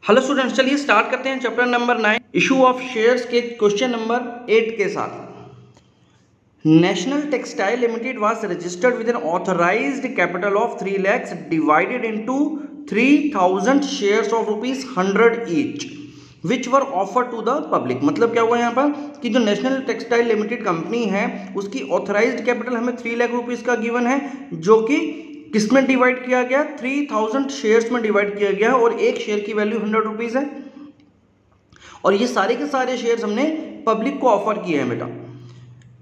Hello students, चलिए start करते हैं chapter number 9 issue of shares के क्वेश्चन नंबर 8 के साथ। National Textile Limited was registered with an authorised capital of 3 lakhs divided into 3000 shares of ₹100 each which were offer to the public. मतलब क्या हुआ यहाँ पर कि जो नेशनल टेक्सटाइल लिमिटेड कंपनी है उसकी ऑथराइज्ड कैपिटल हमें 3 लाख रुपीज़ का गिवन है, जो कि किसमें डिवाइड किया गया, 3000 शेयर्स में डिवाइड किया गया है और एक शेयर की वैल्यू 100 रुपीज़ है और ये सारे के सारे शेयर्स हमने पब्लिक को ऑफर किए हैं बेटा।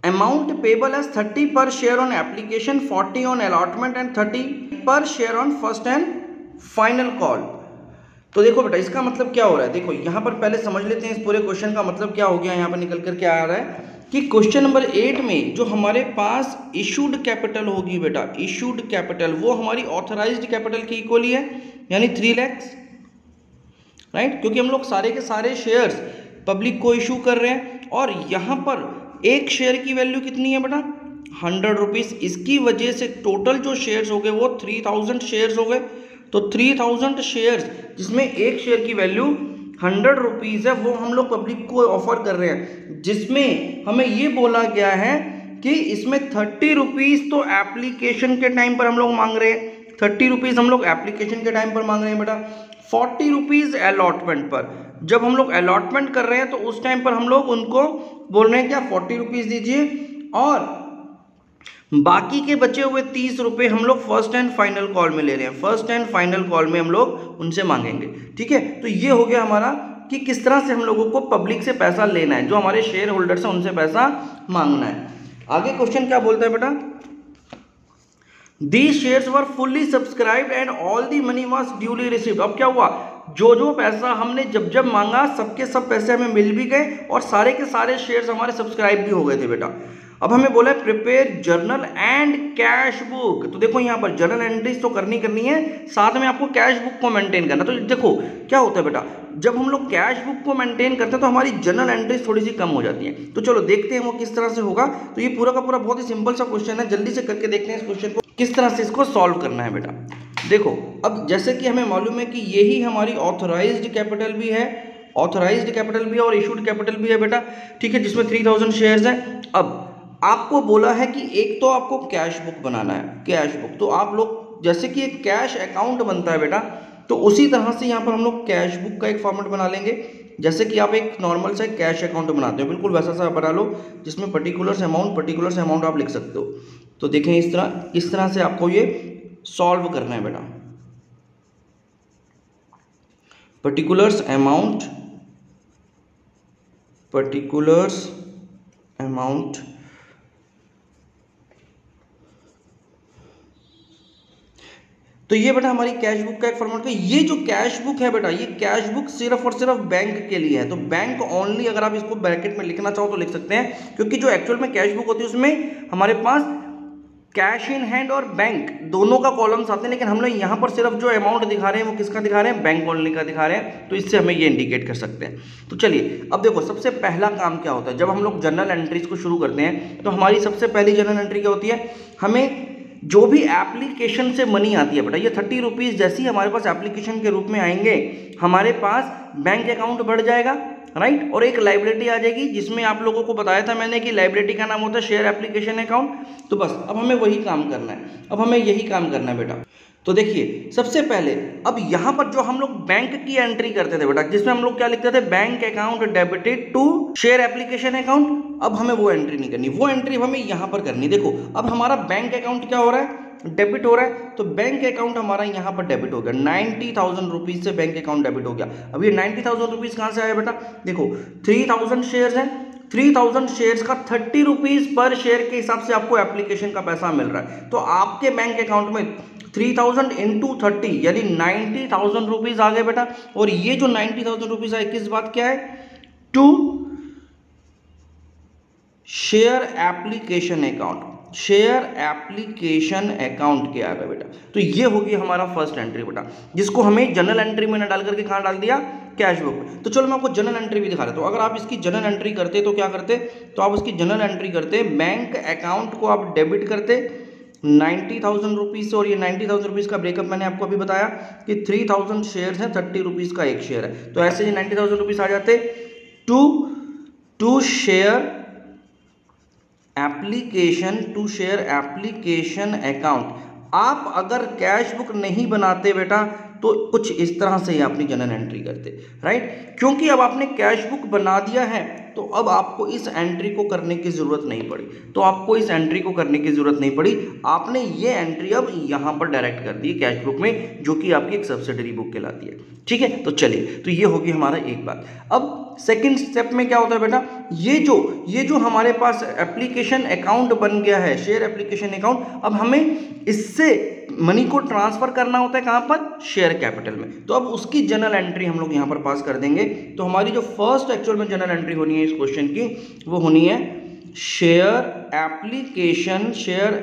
अमाउंट पेबल एज 30 पर share on application, 40 on allotment and 30 पर share on first and final call. तो देखो बेटा इसका मतलब क्या हो रहा है, देखो यहाँ पर पहले समझ लेते हैं इस पूरे क्वेश्चन का मतलब क्या हो गया। यहाँ पर निकल कर क्या आ रहा है कि क्वेश्चन नंबर 8 में जो हमारे पास इशूड कैपिटल होगी बेटा, इशूड कैपिटल वो हमारी ऑथराइज्ड कैपिटल की इक्वली है, यानी 3 lakhs, राइट, क्योंकि हम लोग सारे के सारे शेयर्स पब्लिक को इशू कर रहे हैं और यहाँ पर एक शेयर की वैल्यू कितनी है बेटा, 100 रुपीज़। इसकी वजह से टोटल जो शेयर्स हो गए वो 3000 शेयर्स हो गए। तो 3000 शेयर्स जिसमें एक शेयर की वैल्यू 100 रुपीज़ है वो हम लोग पब्लिक को ऑफर कर रहे हैं, जिसमें हमें ये बोला गया है कि इसमें 30 रुपीज़ तो एप्लीकेशन के टाइम पर हम लोग मांग रहे हैं, 30 रुपीज़ हम लोग एप्लीकेशन के टाइम पर मांग रहे हैं बेटा, 40 रुपीज़ अलॉटमेंट पर। जब हम लोग अलॉटमेंट कर रहे हैं तो उस टाइम पर हम लोग उनको बोल रहे हैं क्या, 40 रुपीज़ दीजिए और बाकी के बचे हुए 30 रुपये हम लोग फर्स्ट एंड फाइनल कॉल में ले रहे हैं, फर्स्ट एंड फाइनल कॉल में हम लोग उनसे मांगेंगे। ठीक है, तो ये हो गया हमारा कि किस तरह से हम लोगों को पब्लिक से पैसा लेना है, जो हमारे शेयर होल्डर्स हैं उनसे पैसा मांगना है। आगे क्वेश्चन क्या बोलता है बेटा, these shares were fully subscribed and all the money was duly received. अब क्या हुआ, जो पैसा हमने जब मांगा सबके सब पैसे हमें मिल भी गए और सारे के सारे शेयर्स हमारे सब्सक्राइब भी हो गए थे बेटा। अब हमें बोला है prepare journal and cash book. तो देखो यहाँ पर जर्नल एंट्रीज तो करनी है, साथ में आपको कैश बुक को मेंटेन करना। तो देखो क्या होता है बेटा, जब हम लोग कैश बुक को मेंटेन करते हैं तो हमारी जर्नल एंट्रीज थोड़ी सी कम हो जाती हैं। तो चलो देखते हैं वो किस तरह से होगा। तो ये पूरा का पूरा बहुत ही सिंपल सा क्वेश्चन है, जल्दी से करके देखते हैं इस क्वेश्चन को किस तरह से इसको सॉल्व करना है बेटा। देखो अब जैसे कि हमें मालूम है कि यही हमारी ऑथराइज्ड कैपिटल भी है, ऑथराइज्ड कैपिटल भी है और इशूड कैपिटल भी है बेटा। ठीक है, जिसमें 3000 शेयर्स हैं। अब आपको बोला है कि एक तो आपको कैश बुक बनाना है, कैश बुक। तो आप लोग जैसे कि एक कैश अकाउंट बनता है बेटा, तो उसी तरह से यहाँ पर हम लोग कैश बुक का एक फॉर्मेट बना लेंगे। जैसे कि आप एक नॉर्मल सा कैश अकाउंट बनाते हो, बिल्कुल वैसा सा बना लो जिसमें पर्टिकुलर से अमाउंट आप लिख सकते हो। तो देखें इस तरह से आपको ये सॉल्व करना है बेटा। पर्टिकुलर्स अमाउंट तो ये बेटा हमारी कैश बुक का एक फॉर्मेट है। ये जो कैश बुक है बेटा, ये कैश बुक सिर्फ और सिर्फ बैंक के लिए है। तो बैंक ओनली, अगर आप इसको ब्रैकेट में लिखना चाहो तो लिख सकते हैं, क्योंकि जो एक्चुअल में कैश बुक होती है उसमें हमारे पास कैश इन हैंड और बैंक दोनों का कॉलम्स आते हैं, लेकिन हम लोग यहाँ पर सिर्फ जो अमाउंट दिखा रहे हैं वो किसका दिखा रहे हैं, बैंक ओनली का दिखा रहे हैं। तो इससे हमें ये इंडिकेट कर सकते हैं। तो चलिए अब देखो सबसे पहला काम क्या होता है, जब हम लोग जर्नल एंट्रीज को शुरू करते हैं तो हमारी सबसे पहली जर्नल एंट्री क्या होती है, हमें जो भी एप्लीकेशन से मनी आती है बेटा, ये 30 रुपीज़ जैसे ही हमारे पास एप्लीकेशन के रूप में आएंगे हमारे पास बैंक अकाउंट बढ़ जाएगा, राइट, और एक लाइबिलिटी आ जाएगी जिसमें आप लोगों को बताया था मैंने कि लाइबिलिटी का नाम होता है शेयर एप्लीकेशन अकाउंट। तो बस अब हमें वही काम करना है, अब हमें यही काम करना है बेटा। तो देखिए सबसे पहले अब यहाँ पर जो हम लोग बैंक की एंट्री करते थे बेटा, जिसमें हम लोग क्या लिखते थे, bank account debited to share application account. अब हमें वो एंट्री नहीं करनी, वो एंट्री हमें यहाँ पर करनी। देखो अब हमारा बैंक अकाउंट क्या हो रहा है, डेबिट हो रहा है। तो बैंक अकाउंट हमारा यहाँ पर डेबिट हो गया, 90,000 रुपीज़ से बैंक अकाउंट डेबिट हो गया। अब ये 90,000 रुपीज़ कहाँ से आया बेटा, देखो 3000 शेयर्स हैं, 3000 शेयर्स का 30 रुपीज़ पर शेयर के हिसाब से आपको एप्लीकेशन का पैसा मिल रहा है। तो आपके बैंक अकाउंट में 3000 इंटू 30 यानी 90,000 रुपीज़ आ गए बेटा। और ये जो 90,000 रुपीज़ आए किस बात क्या है, to share application account, share application account के आ गया बेटा। तो ये होगी हमारा फर्स्ट एंट्री बेटा, जिसको हमें जनरल एंट्री में डाल करके कहाँ डाल दिया, कैश बुक में। तो चलो मैं आपको जनरल एंट्री भी दिखा रहा हूँ। तो अगर आप इसकी जनरल एंट्री करते तो क्या करते, तो आप इसकी जनरल एंट्री करते, बैंक अकाउंट को आप डेबिट करते 90,000 रुपीज़ से, और ये 90,000 रुपीज़ का ब्रेकअप मैंने आपको अभी बताया कि 3,000 शेयर्स हैं, 30 रुपीज़ का एक शेयर है, तो ऐसे ही 90,000 रुपीज़ आ जाते टू शेयर एप्लीकेशन अकाउंट। आप अगर कैश बुक नहीं बनाते बेटा तो कुछ इस तरह से ही अपनी जनरल एंट्री करते, राइट, क्योंकि अब आपने कैश बुक बना दिया है तो अब आपको इस एंट्री को करने की ज़रूरत नहीं पड़ी, आपने ये एंट्री अब यहाँ पर डायरेक्ट कर दी कैश बुक में, जो कि आपकी एक सब्सिडरी बुक कहलाती है। ठीक है, तो चलिए, तो ये होगी हमारा एक बात। अब सेकंड स्टेप में क्या होता है बेटा, ये जो हमारे पास एप्लीकेशन अकाउंट बन गया है, शेयर एप्लीकेशन अकाउंट, अब हमें इससे मनी को ट्रांसफर करना होता है कहाँ पर, शेयर कैपिटल में। तो अब उसकी जनरल एंट्री हम लोग यहाँ पर पास कर देंगे। तो हमारी जो फर्स्ट एक्चुअल में जनरल एंट्री होनी है इस क्वेश्चन की, वो होनी है शेयर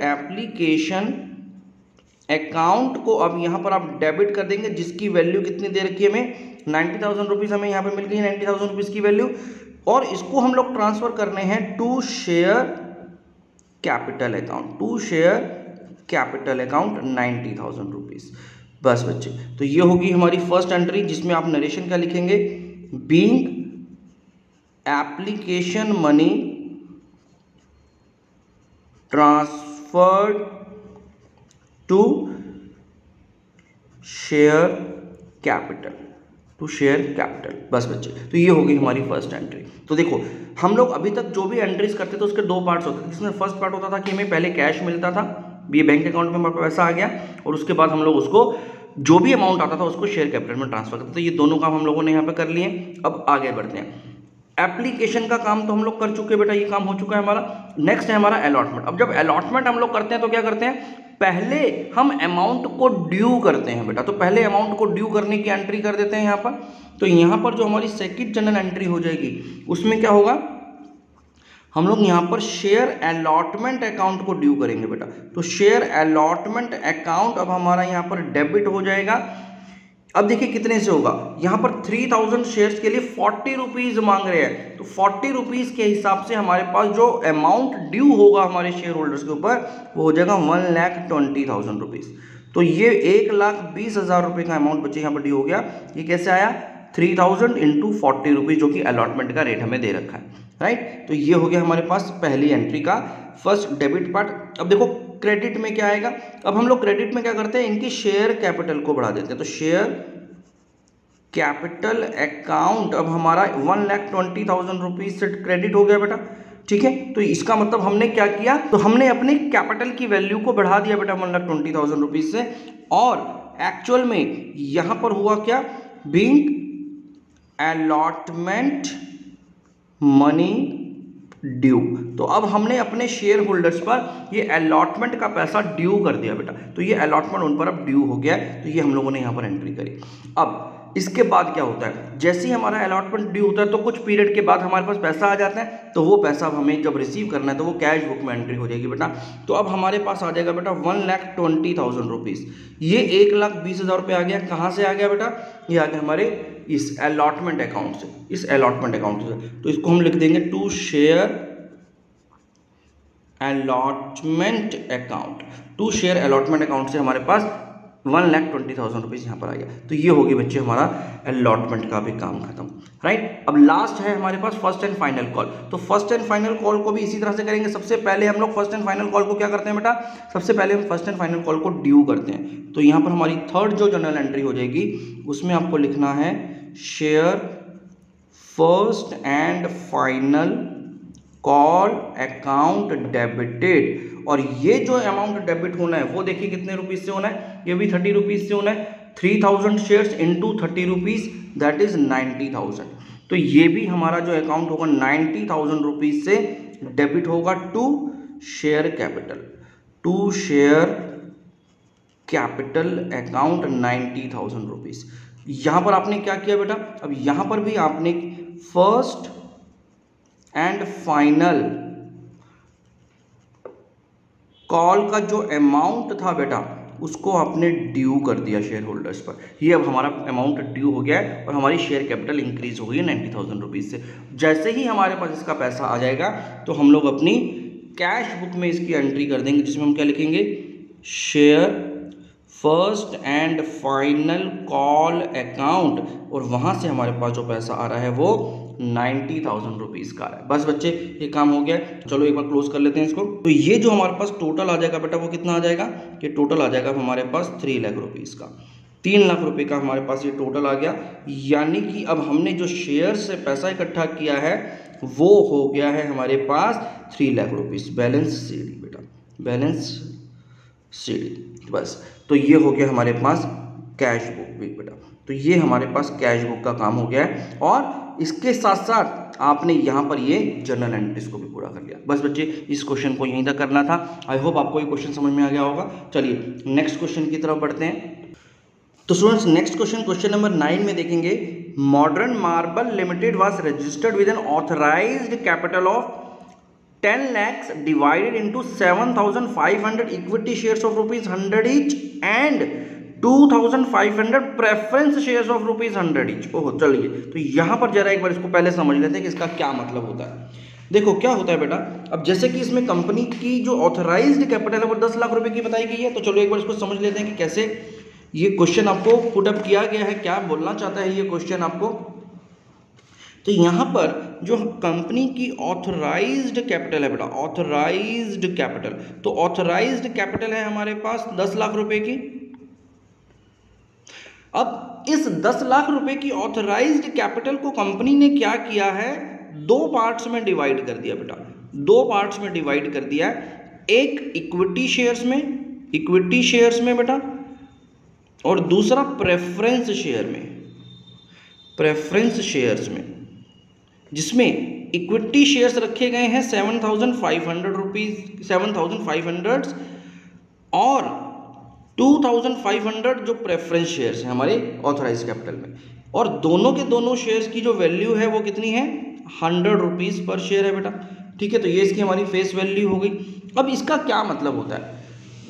एप्लीकेशन अकाउंट को अब यहाँ पर आप डेबिट कर देंगे, जिसकी वैल्यू कितनी दे रखी है हमें, 90,000 रुपीज़ हमें यहाँ पे मिल गई है, 90,000 रुपीज़ की वैल्यू, और इसको हम लोग ट्रांसफर करने हैं to share capital account 90,000 rupees. बस बच्चे, तो ये होगी हमारी फर्स्ट एंट्री, जिसमें आप नरेशन क्या लिखेंगे, being application money transferred to share capital. बस बच्चे, तो ये होगी हमारी फर्स्ट एंट्री। तो देखो, हम लोग अभी तक जो भी एंट्रीज करते थे उसके दो पार्ट्स होते थे, जिसमें फर्स्ट पार्ट होता था कि हमें पहले कैश मिलता था, ये बैंक अकाउंट में हमारा पैसा आ गया, और उसके बाद हम लोग उसको जो भी अमाउंट आता था उसको शेयर कैपिटल में ट्रांसफर करते थे। तो ये दोनों काम हम लोगों ने यहाँ पे कर लिए। अब आगे बढ़ते हैं, एप्लीकेशन का काम तो हम लोग कर चुके बेटा, ये काम हो चुका है हमारा। नेक्स्ट है हमारा अलॉटमेंट। अब जब अलॉटमेंट हम लोग करते हैं तो क्या करते हैं, पहले हम अमाउंट को ड्यू करते हैं बेटा, तो पहले अमाउंट को ड्यू करने की एंट्री कर देते हैं यहाँ पर। तो यहाँ पर जो हमारी सेकंड जनरल एंट्री हो जाएगी, उसमें क्या होगा, हम लोग यहाँ पर शेयर अलॉटमेंट अकाउंट को ड्यू करेंगे बेटा। तो शेयर अलॉटमेंट अकाउंट अब हमारा यहाँ पर डेबिट हो जाएगा। अब देखिए कितने से होगा, यहाँ पर 3,000 शेयर्स के लिए 40 रुपीज़ मांग रहे हैं, तो 40 रुपीज़ के हिसाब से हमारे पास जो अमाउंट ड्यू होगा हमारे शेयर होल्डर्स के ऊपर, वो हो जाएगा 1,20,000 रुपीज़। तो ये 1,20,000 रुपये का अमाउंट बच्चे यहाँ पर ड्यू हो गया। ये कैसे आया, 3,000 इंटू 40 रुपीज़, जो कि अलॉटमेंट का रेट हमें दे रखा है, राइट। तो ये हो गया हमारे पास पहली एंट्री का फर्स्ट डेबिट पार्ट। अब देखो क्रेडिट में क्या आएगा, अब हम लोग क्रेडिट में क्या करते हैं, इनकी शेयर कैपिटल को बढ़ा देते हैं। तो शेयर कैपिटल अकाउंट अब हमारा 1,20,000 रुपीज़ से क्रेडिट हो गया बेटा। ठीक है, तो इसका मतलब हमने क्या किया, तो हमने अपनी कैपिटल की वैल्यू को बढ़ा दिया बेटा 1,20,000 रुपीज़ से, और एक्चुअल में यहाँ पर हुआ क्या, बीइंग अलॉटमेंट मनी ड्यू। तो अब हमने अपने शेयर होल्डर्स पर ये अलॉटमेंट का पैसा ड्यू कर दिया बेटा, तो ये अलॉटमेंट उन पर अब ड्यू हो गया है। तो ये हम लोगों ने यहाँ पर एंट्री करी। अब इसके बाद क्या होता है, जैसे ही हमारा अलॉटमेंट ड्यू होता है तो कुछ पीरियड के बाद हमारे पास पैसा आ जाता है, तो वो पैसा अब हमें जब रिसीव करना है तो वो कैश बुक में एंट्री हो जाएगी बेटा। तो अब हमारे पास आ जाएगा बेटा 1,20,000 रुपीज़। ये 1,20,000 रुपये आ गया, कहाँ से आ गया बेटा, ये आ गया हमारे इस अलॉटमेंट अकाउंट से, तो इसको हम लिख देंगे टू शेयर अलॉटमेंट अकाउंट से हमारे पास 1,20,000 रुपीज़ यहाँ पर आ गया। तो ये होगी बच्चे हमारा अलॉटमेंट का भी काम खत्म, राइट। अब लास्ट है हमारे पास फर्स्ट एंड फाइनल कॉल। तो फर्स्ट एंड फाइनल कॉल को भी इसी तरह से करेंगे। सबसे पहले हम लोग फर्स्ट एंड फाइनल कॉल को क्या करते हैं बेटा, सबसे पहले हम फर्स्ट एंड फाइनल कॉल को ड्यू करते हैं। तो यहाँ पर हमारी थर्ड जो जनरल एंट्री हो जाएगी, उसमें आपको लिखना है share first and final call account debited. और ये जो अमाउंट डेबिट होना है वो देखिए कितने रुपीज़ से होना है, ये भी 30 रुपीज़ से होना है। 3,000 shares into 30 rupees, that is 90,000। तो ये भी हमारा जो अकाउंट होगा 90,000 रुपीज़ से डेबिट होगा to share capital account 90,000 rupees. यहाँ पर आपने क्या किया बेटा, अब यहाँ पर भी आपने फर्स्ट एंड फाइनल कॉल का जो अमाउंट था बेटा उसको आपने ड्यू कर दिया शेयर होल्डर्स पर। ये अब हमारा अमाउंट ड्यू हो गया है और हमारी शेयर कैपिटल इंक्रीज हो गई है 90,000 रुपीज़ से। जैसे ही हमारे पास इसका पैसा आ जाएगा तो हम लोग अपनी कैश बुक में इसकी एंट्री कर देंगे, जिसमें हम क्या लिखेंगे, share first and final call account, और वहाँ से हमारे पास जो पैसा आ रहा है वो 90,000 रुपीज़ का है। बस बच्चे ये काम हो गया। चलो एक बार क्लोज कर लेते हैं इसको। तो ये जो हमारे पास टोटल आ जाएगा बेटा वो कितना आ जाएगा, ये टोटल आ जाएगा हमारे पास 3 लाख रुपीज़ का। 3 लाख रुपए का हमारे पास ये टोटल आ गया। यानी कि अब हमने जो शेयर से पैसा इकट्ठा किया है वो हो गया है हमारे पास 3 लाख रुपीज़। बैलेंस सीडी बेटा, बैलेंस सीडी। बस तो ये हो गया हमारे पास कैश बुक भी बेटा। तो ये हमारे पास कैश बुक का काम हो गया है, और इसके साथ साथ आपने यहाँ पर ये जर्नल एंट्रीज को भी पूरा कर लिया। बस बच्चे इस क्वेश्चन को यहीं तक करना था। आई होप आपको ये क्वेश्चन समझ में आ गया होगा। चलिए नेक्स्ट क्वेश्चन की तरफ बढ़ते हैं। तो स्टूडेंट्स नेक्स्ट क्वेश्चन नंबर 9 में देखेंगे, modern marble limited was registered with an authorised capital of 10 lakhs divided into 7,500 equity shares of ₹100 each and 2,500 preference shares of ₹100 each। ओहो चलिए, तो यहाँ पर जरा एक बार इसको पहले समझ लेते हैं कि इसका क्या मतलब होता है। देखो क्या होता है बेटा, अब जैसे कि इसमें कंपनी की जो ऑथराइज्ड कैपिटल है वो 10 लाख रुपए की बताई गई है। तो चलो एक बार इसको समझ लेते हैं कि कैसे ये क्वेश्चन आपको पुट अप किया गया है, क्या बोलना चाहता है ये क्वेश्चन आपको। तो यहाँ पर जो कंपनी की ऑथराइज्ड कैपिटल है बेटा, ऑथराइज्ड कैपिटल, तो ऑथराइज्ड कैपिटल है हमारे पास 10 लाख रुपए की। अब इस 10 लाख रुपए की ऑथराइज्ड कैपिटल को कंपनी ने क्या किया है, 2 पार्ट्स में डिवाइड कर दिया बेटा, 2 पार्ट्स में डिवाइड कर दिया। एक इक्विटी शेयर्स में, इक्विटी शेयर्स में बेटा, और दूसरा प्रेफरेंस शेयर में, प्रेफरेंस शेयर्स में, जिसमें इक्विटी शेयर्स रखे गए हैं 7,500 रुपीज़, 7,500 और 2,500 जो प्रेफरेंस शेयर्स हैं हमारे ऑथराइज कैपिटल में, और दोनों के दोनों शेयर्स की जो वैल्यू है वो कितनी है, 100 रुपीज़ पर शेयर है बेटा। ठीक है, तो ये इसकी हमारी फेस वैल्यू हो गई। अब इसका क्या मतलब होता है,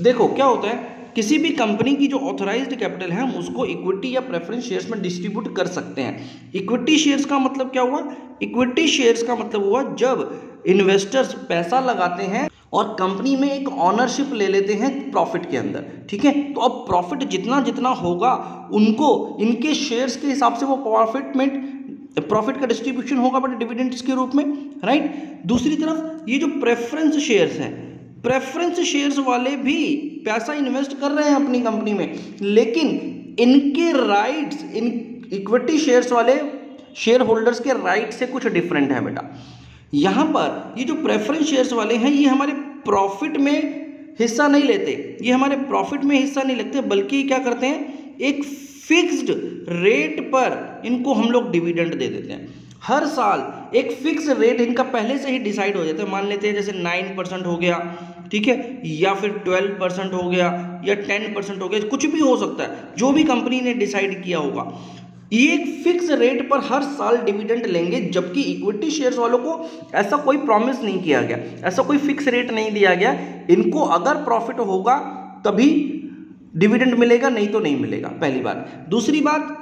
देखो क्या होता है, किसी भी कंपनी की जो ऑथराइज्ड कैपिटल है हम उसको इक्विटी या प्रेफरेंस शेयर्स में डिस्ट्रीब्यूट कर सकते हैं। इक्विटी शेयर्स का मतलब क्या हुआ, इक्विटी शेयर्स का मतलब हुआ जब इन्वेस्टर्स पैसा लगाते हैं और कंपनी में एक ऑनरशिप ले लेते हैं प्रॉफिट के अंदर। ठीक है, तो अब प्रॉफिट जितना जितना होगा उनको इनके शेयर्स के हिसाब से वो प्रॉफिट का डिस्ट्रीब्यूशन होगा बट डिविडेंड्स के रूप में, राइट। दूसरी तरफ ये जो प्रेफरेंस शेयर्स हैं, प्रेफरेंस शेयर्स वाले भी पैसा इन्वेस्ट कर रहे हैं अपनी कंपनी में, लेकिन इनके राइट्स, इन इक्विटी शेयर्स वाले शेयर होल्डर्स के राइट से कुछ डिफरेंट है बेटा। यहाँ पर ये जो प्रेफरेंस शेयर्स वाले हैं ये हमारे प्रॉफिट में हिस्सा नहीं लेते, ये हमारे प्रॉफिट में हिस्सा नहीं लेते, बल्कि क्या करते हैं, एक फिक्स्ड रेट पर इनको हम लोग डिविडेंड दे देते हैं। हर साल एक फिक्स रेट इनका पहले से ही डिसाइड हो जाता है। मान लेते हैं जैसे 9% हो गया, ठीक है, या फिर 12% हो गया, या 10% हो गया, कुछ भी हो सकता है, जो भी कंपनी ने डिसाइड किया होगा। ये एक फिक्स रेट पर हर साल डिविडेंड लेंगे, जबकि इक्विटी शेयर्स वालों को ऐसा कोई प्रॉमिस नहीं किया गया, ऐसा कोई फिक्स रेट नहीं दिया गया। इनको अगर प्रॉफिट होगा तभी डिविडेंड मिलेगा, नहीं तो नहीं मिलेगा, पहली बात। दूसरी बात,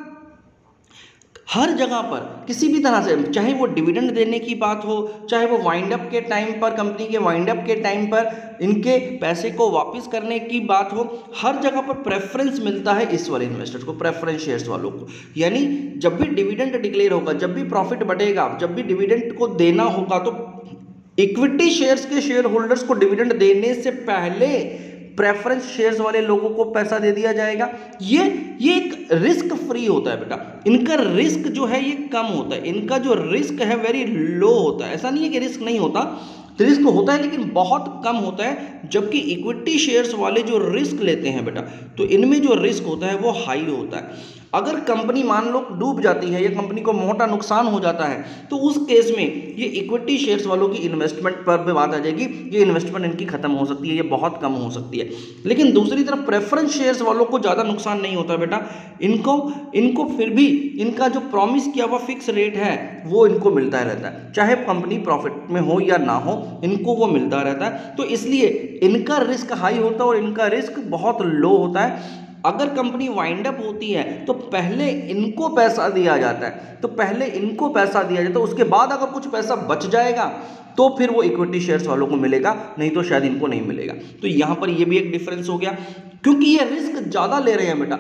हर जगह पर किसी भी तरह से, चाहे वो डिविडेंड देने की बात हो, चाहे वो वाइंड अप के टाइम पर, कंपनी के वाइंड अप के टाइम पर इनके पैसे को वापस करने की बात हो, हर जगह पर प्रेफरेंस मिलता है इस वाले इन्वेस्टर्स को, प्रेफरेंस शेयर्स वालों को। यानी जब भी डिविडेंड डिक्लेयर होगा, जब भी प्रॉफिट बढ़ेगा, जब भी डिविडेंड को देना होगा, तो इक्विटी शेयर्स के शेयर होल्डर्स को डिविडेंड देने से पहले प्रेफरेंस शेयर्स वाले लोगों को पैसा दे दिया जाएगा। ये एक रिस्क फ्री होता है बेटा, इनका रिस्क जो है ये कम होता है, इनका जो रिस्क है वेरी लो होता है। ऐसा नहीं है कि रिस्क नहीं होता, रिस्क होता है लेकिन बहुत कम होता है। जबकि इक्विटी शेयर्स वाले जो रिस्क लेते हैं बेटा, तो इनमें जो रिस्क होता है वो हाई होता है। अगर कंपनी मान लो डूब जाती है या कंपनी को मोटा नुकसान हो जाता है, तो उस केस में ये इक्विटी शेयर्स वालों की इन्वेस्टमेंट पर भी बात आ जाएगी, ये इन्वेस्टमेंट इनकी खत्म हो सकती है, ये बहुत कम हो सकती है। लेकिन दूसरी तरफ प्रेफरेंस शेयर्स वालों को ज़्यादा नुकसान नहीं होता बेटा, इनको फिर भी इनका जो प्रॉमिस किया हुआ फिक्स रेट है वो इनको मिलता रहता है, चाहे कंपनी प्रॉफिट में हो या ना हो, इनको वो मिलता रहता है। तो इसलिए इनका रिस्क हाई होता है और इनका रिस्क बहुत लो होता है। अगर कंपनी वाइंड अप होती है तो पहले इनको पैसा दिया जाता है, उसके बाद अगर कुछ पैसा बच जाएगा तो फिर वो इक्विटी शेयर्स वालों को मिलेगा, नहीं तो शायद इनको नहीं मिलेगा। तो यहाँ पर ये भी एक डिफरेंस हो गया, क्योंकि ये रिस्क ज़्यादा ले रहे हैं बेटा,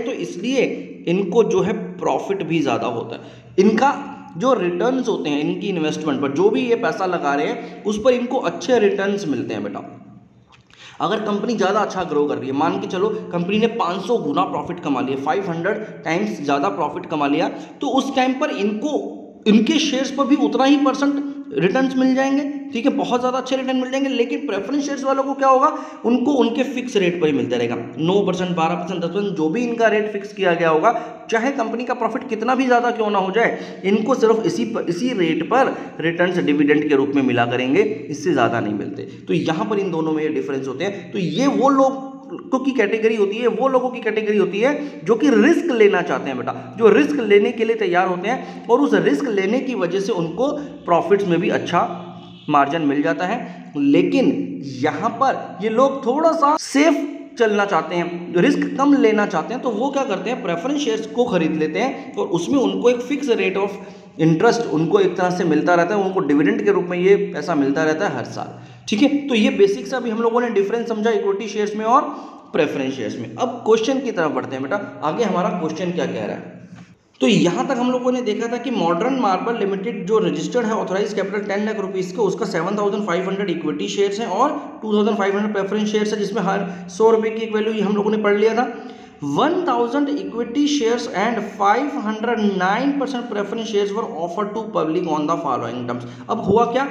तो इसलिए इनको जो है प्रॉफिट भी ज़्यादा होता है। इनका जो रिटर्न्स होते हैं इनकी इन्वेस्टमेंट पर, जो भी ये पैसा लगा रहे हैं उस पर इनको अच्छे रिटर्न्स मिलते हैं बेटा। अगर कंपनी ज़्यादा अच्छा ग्रो कर रही है, मान के चलो कंपनी ने 500 गुना प्रॉफिट कमा लिया, 500 टाइम्स ज़्यादा प्रॉफिट कमा लिया, तो उस टाइम पर इनको इनके शेयर्स पर भी उतना ही % रिटर्न्स मिल जाएंगे, ठीक है, बहुत ज़्यादा अच्छे रिटर्न मिल जाएंगे। लेकिन प्रेफरेंस शेयर्स वालों को क्या होगा, उनको उनके फिक्स रेट पर ही मिलता रहेगा, 9%, 12%, 10%, जो भी इनका रेट फिक्स किया गया होगा, चाहे कंपनी का प्रॉफिट कितना भी ज़्यादा क्यों ना हो जाए, इनको सिर्फ इसी रेट पर रिटर्न्स डिविडेंड के रूप में मिला करेंगे, इससे ज़्यादा नहीं मिलते। तो यहाँ पर इन दोनों में ये डिफरेंस होते हैं। तो ये वो लोग की कैटेगरी होती है, वो लोगों की कैटेगरी होती है जो कि रिस्क लेना चाहते हैं बेटा, जो रिस्क लेने के लिए तैयार होते हैं और उस रिस्क लेने की वजह से उनको प्रॉफिट्स में भी अच्छा मार्जिन मिल जाता है। लेकिन यहाँ पर ये लोग थोड़ा सा सेफ चलना चाहते हैं, रिस्क कम लेना चाहते हैं, तो वो क्या करते हैं, प्रेफरेंस शेयर्स को खरीद लेते हैं और उसमें उनको एक फिक्स रेट ऑफ इंटरेस्ट उनको एक तरह से मिलता रहता है, उनको डिविडेंड के रूप में ये पैसा मिलता रहता है हर साल, ठीक है। तो ये बेसिक सा भी हम लोगों ने डिफरेंस समझा इक्विटी शेयर्स में और प्रेफरेंस शेयर्स में। अब क्वेश्चन की तरफ बढ़ते हैं बेटा, आगे हमारा क्वेश्चन क्या कह रहा है। तो यहाँ तक हम लोगों ने देखा था कि मॉडर्न मार्बल लिमिटेड जो रजिस्टर्ड है ऑथराइज कैपिटल 10 लाख रुपीज़ का, उसका 7,500 इक्विटी शेयर्स हैं और 2,500 प्रेफरेंस शेयर्स है, जिसमें हर 100 रुपये की एक वैल्यू हम लोगों ने पढ़ लिया था। 1,000 equity shares and 509% preference shares were offer to public on the following terms. अब हुआ क्या,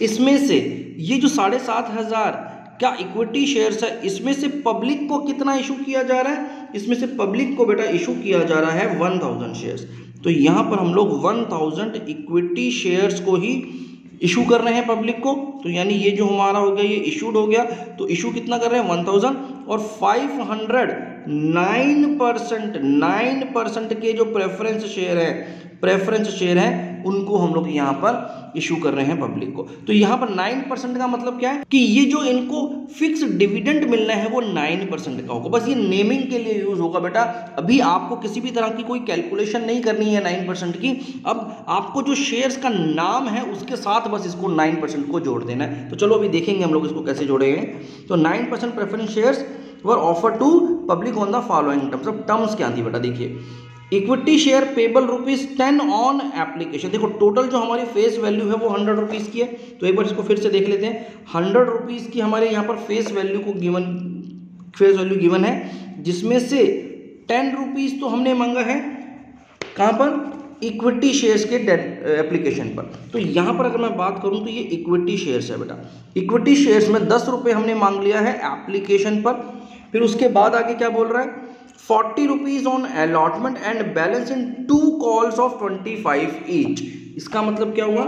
इसमें से ये जो 7,500 क्या इक्विटी शेयर्स है, इसमें से पब्लिक को कितना इशू किया जा रहा है, इसमें से पब्लिक को बेटा इशू किया जा रहा है 1,000 शेयर्स। तो यहाँ पर हम लोग 1,000 इक्विटी शेयर्स को ही इशू कर रहे हैं पब्लिक को। तो यानी ये जो हमारा हो गया ये इशूड हो गया, तो इशू कितना कर रहे हैं 1,000 और 509% के जो प्रेफरेंस शेयर है उनको हम लोग यहाँ पर इशू कर रहे हैं पब्लिक को। तो यहाँ पर 9% का मतलब क्या है कि ये जो इनको फिक्स डिविडेंड मिलना है वो 9% का होगा, बस ये नेमिंग के लिए यूज होगा बेटा। अभी आपको किसी भी तरह की कोई कैलकुलेशन नहीं करनी है 9% की, अब आपको जो शेयर्स का नाम है उसके साथ बस इसको 9% को जोड़ देना है। तो चलो अभी देखेंगे हम लोग इसको कैसे जोड़ेंगे। तो 9% preference shares were offer to public on the following terms. अब टर्म्स क्या थी बेटा, देखिए equity share payable ₹10 on application. देखो टोटल जो हमारी फेस वैल्यू है वो 100 रुपीज़ की है, तो एक बार इसको फिर से देख लेते हैं। 100 रुपीज़ की हमारे यहाँ पर फेस वैल्यू गिवन है, जिसमें से 10 रुपीज़ तो हमने मांगा है कहाँ पर, इक्विटी शेयर्स के एप्लीकेशन पर। तो यहाँ पर अगर मैं बात करूँ तो ये इक्विटी शेयर्स है बेटा, इक्विटी शेयर्स में 10 रुपये हमने मांग लिया है एप्लीकेशन पर। फिर उसके बाद आगे क्या बोल रहा है, 40 rupees on allotment and balance in 2 calls of 25 each. इसका मतलब क्या हुआ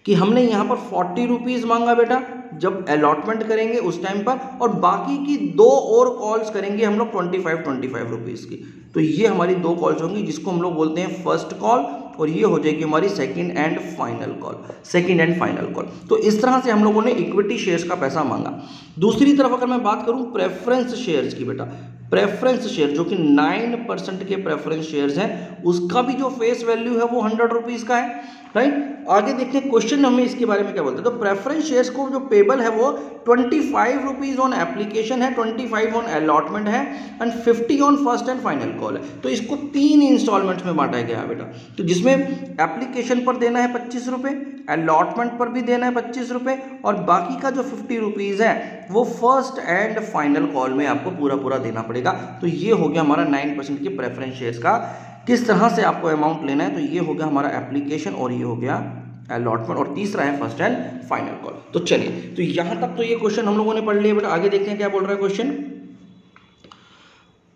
कि हमने यहाँ पर 40 रुपीज़ मांगा बेटा जब अलॉटमेंट करेंगे उस टाइम पर, और बाकी की 2 और कॉल्स करेंगे हम लोग 25 रुपीज़ की। तो ये हमारी 2 कॉल्स होंगी जिसको हम लोग बोलते हैं फर्स्ट कॉल, और ये हो जाएगी हमारी सेकंड एंड फाइनल कॉल। तो इस तरह से हम लोगों ने इक्विटी शेयर्स का पैसा मांगा। दूसरी तरफ अगर मैं बात करूं प्रेफरेंस शेयर्स की बेटा, प्रेफरेंस शेयर जो कि 9% के प्रेफरेंस शेयर्स हैं, उसका भी जो फेस वैल्यू है वो 100 रुपीज़ का है, राइट। आगे देखते हैं क्वेश्चन हमें इसके बारे में क्या बोलते हैं। तो प्रेफरेंस शेयर्स को जो पेबल है वो 25 रुपीज़ ऑन एप्लीकेशन है, 25 ऑन अलॉटमेंट है and 50 on first and final call है। तो इसको 3 इंस्टॉलमेंट्स में बांटा गया है बेटा। तो जिसमें एप्लीकेशन पर देना है 25 रुपये, अलॉटमेंट पर भी देना है 25 रुपये, और बाकी का जो 50 रुपीज़ है वो फर्स्ट एंड फाइनल कॉल में आपको पूरा देना पड़ेगा। तो ये हो गया हमारा 9% के प्रेफरेंस शेयर्स का किस तरह से आपको अमाउंट लेना है। तो ये हो गया हमारा एप्लीकेशन और ये हो गया अलॉटमेंट, और तीसरा है फर्स्ट एंड फाइनल कॉल। तो चलिए, तो यहाँ तक तो ये क्वेश्चन हम लोगों ने पढ़ लिया बेटा। आगे देखते हैं क्या बोल रहा है question.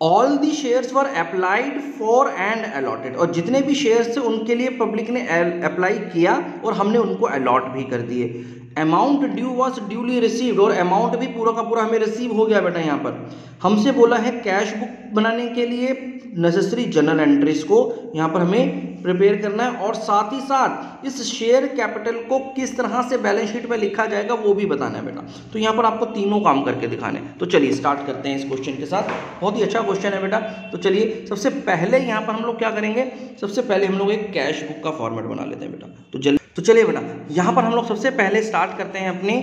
All the shares were applied for and allotted, और जितने भी शेयर्स थे उनके लिए पब्लिक ने अप्लाई किया और हमने उनको अलॉट भी कर दिए। Amount due was duly received, और अमाउंट भी पूरा का पूरा हमें रिसीव हो गया बेटा। यहाँ पर हमसे बोला है कैश बुक बनाने के लिए नेसेसरी जर्नल एंट्रीज को यहाँ पर हमें प्रिपेयर करना है और साथ ही साथ इस शेयर कैपिटल को किस तरह से बैलेंस शीट में लिखा जाएगा वो भी बताना है बेटा। तो यहाँ पर आपको तीनों काम करके दिखाने। तो चलिए स्टार्ट करते हैं इस क्वेश्चन के साथ। बहुत ही अच्छा क्वेश्चन है बेटा। तो चलिए सबसे पहले यहाँ पर हम लोग क्या करेंगे, सबसे पहले हम लोग एक कैश बुक का फॉर्मेट बना लेते हैं बेटा। तो चलिए बेटा यहाँ पर हम लोग सबसे पहले स्टार्ट करते हैं अपनी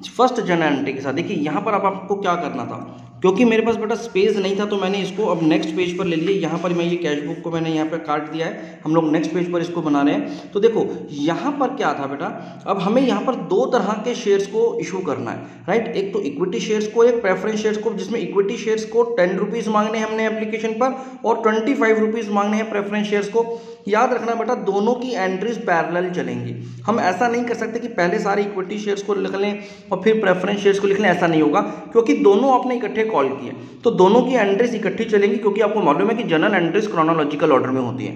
फर्स्ट जर्नल एंट्री के साथ। देखिए यहाँ पर अब आपको क्या करना था, क्योंकि मेरे पास बेटा स्पेस नहीं था तो मैंने इसको अब नेक्स्ट पेज पर ले लिया। यहाँ पर मैं ये कैश बुक को मैंने यहाँ पर काट दिया है, हम लोग नेक्स्ट पेज पर इसको बना रहे हैं। तो देखो यहाँ पर क्या था बेटा, अब हमें यहाँ पर दो तरह के शेयर्स को इशू करना है, राइट। एक तो इक्विटी शेयर्स को, एक प्रेफरेंस शेयर्स को, जिसमें इक्विटी शेयर्स को 10 रुपीज़ मांगने हैं हमने एप्लीकेशन पर और 25 रुपीज़ मांगने हैं प्रेफरेंस शेयर्स को। याद रखना बेटा दोनों की एंट्रीज पैरेलल चलेंगी। हम ऐसा नहीं कर सकते कि पहले सारे इक्विटी शेयर्स को लिख लें और फिर प्रेफरेंस शेयर्स को लिख लें, ऐसा नहीं होगा, क्योंकि दोनों आपने इकट्ठे कॉल किए तो दोनों की एंट्रीज इकट्ठी चलेंगी, क्योंकि आपको मालूम है कि जनरल एंट्रीज क्रोनोलॉजिकल ऑर्डर में होती है।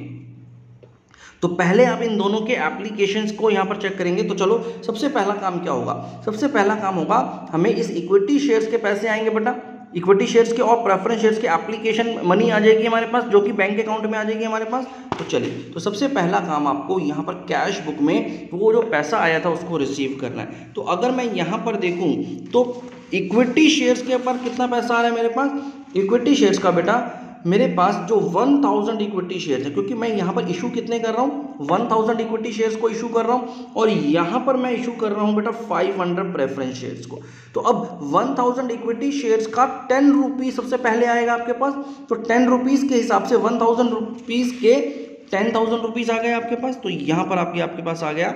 तो पहले आप इन दोनों के एप्लीकेशंस को यहाँ पर चेक करेंगे। तो चलो सबसे पहला काम क्या होगा, सबसे पहला काम होगा हमें इस इक्विटी शेयर्स के पैसे आएंगे बेटा, इक्विटी शेयर्स के और प्रेफरेंस शेयर्स के एप्लीकेशन मनी आ जाएगी हमारे पास, जो कि बैंक अकाउंट में आ जाएगी हमारे पास। तो चलिए तो सबसे पहला काम आपको यहाँ पर कैश बुक में वो जो पैसा आया था उसको रिसीव करना है। तो अगर मैं यहाँ पर देखूँ तो इक्विटी शेयर्स के ऊपर कितना पैसा आ रहा है मेरे पास, इक्विटी शेयर्स का बेटा मेरे पास जो 1000 इक्विटी शेयर्स है, क्योंकि मैं यहाँ पर इशू कितने कर रहा हूँ, 1000 इक्विटी शेयर्स को इशू कर रहा हूँ और यहाँ पर मैं इशू कर रहा हूँ बेटा 500 प्रेफरेंस शेयर्स को। तो अब 1000 इक्विटी शेयर्स का 10 रुपीज़ सबसे पहले आएगा आपके पास। तो 10 रुपीज़ के हिसाब से 1000 रुपीज़ के 10,000 रुपीज़ आ गए आपके पास। तो यहाँ पर आपके पास आ गया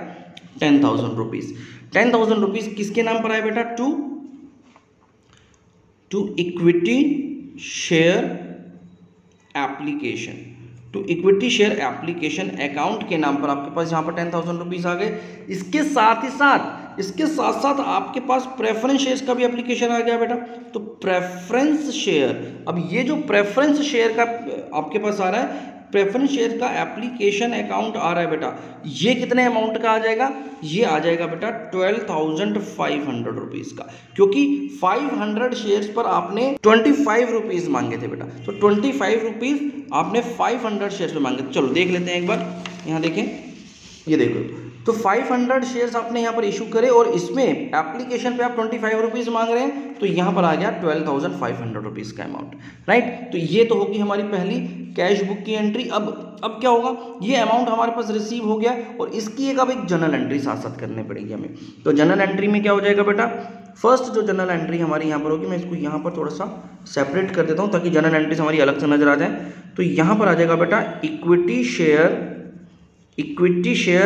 10,000 रुपीज़। 10,000 रुपीज़ किसके नाम पर आए बेटा, to equity share application, to equity share application account के नाम पर आपके पास यहाँ पर 10,000 रुपीज़ आ गए। इसके साथ साथ आपके पास प्रेफरेंस शेयर्स का भी एप्लीकेशन आ गया बेटा। तो प्रेफरेंस शेयर, अब ये जो प्रेफरेंस शेयर का आपके पास आ रहा है, प्रेफरेंस शेयर का एप्लीकेशन अकाउंट आ रहा है बेटा, ये कितने अमाउंट का आ जाएगा, ये आ जाएगा बेटा 12,500 रुपीज़ का, क्योंकि 500 शेयर्स पर आपने 25 रुपीज़ मांगे थे बेटा। तो 25 रुपीज़ आपने 500 शेयर्स पर मांगे थे। चलो देख लेते हैं एक बार, यहाँ देखें, ये देखो, तो 500 शेयर्स आपने यहाँ पर इशू करे और इसमें एप्लीकेशन पे आप 25 रुपीज़ मांग रहे हैं, तो यहाँ पर आ गया 12,500 रुपीज़ का अमाउंट, राइट। तो ये तो होगी हमारी पहली कैश बुक की एंट्री। अब क्या होगा, ये अमाउंट हमारे पास रिसीव हो गया और इसकी एक जनरल एंट्री साथ साथ करनी पड़ेगी हमें। तो जनरल एंट्री में क्या हो जाएगा बेटा, फर्स्ट जो जनरल एंट्री हमारी यहाँ पर होगी, मैं इसको यहाँ पर थोड़ा सा सेपरेट कर देता हूँ ताकि जनरल एंट्रीज हमारी अलग से नजर आ जाए। तो यहाँ पर आ जाएगा बेटा इक्विटी शेयर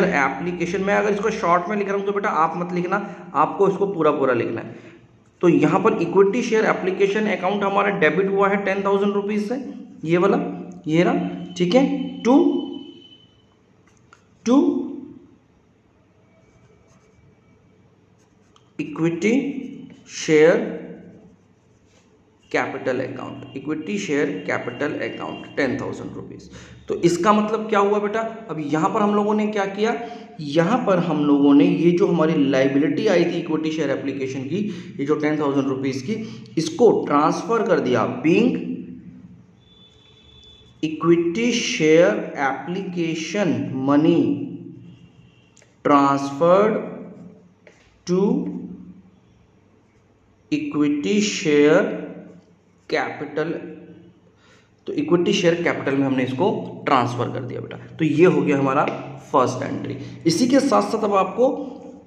एप्लीकेशन। मैं अगर इसको शॉर्ट में लिख रहा हूँ तो बेटा आप मत लिखना, आपको इसको पूरा लिखना है। तो यहाँ पर इक्विटी शेयर एप्लीकेशन अकाउंट हमारा डेबिट हुआ है 10,000 रुपीज़ से, ये वाला, ये रहा, ठीक है, to equity share capital account, equity share capital account 10,000 rupees. तो इसका मतलब क्या हुआ बेटा, अब यहाँ पर हम लोगों ने क्या किया, यहाँ पर हम लोगों ने ये जो हमारी लाइबिलिटी आई थी इक्विटी शेयर एप्लीकेशन की, ये जो 10,000 रुपीज़ की, इसको ट्रांसफर कर दिया being equity share application money transferred to equity share capital. तो इक्विटी शेयर कैपिटल में हमने इसको ट्रांसफर कर दिया बेटा। तो ये हो गया हमारा फर्स्ट एंट्री। इसी के साथ साथ अब आपको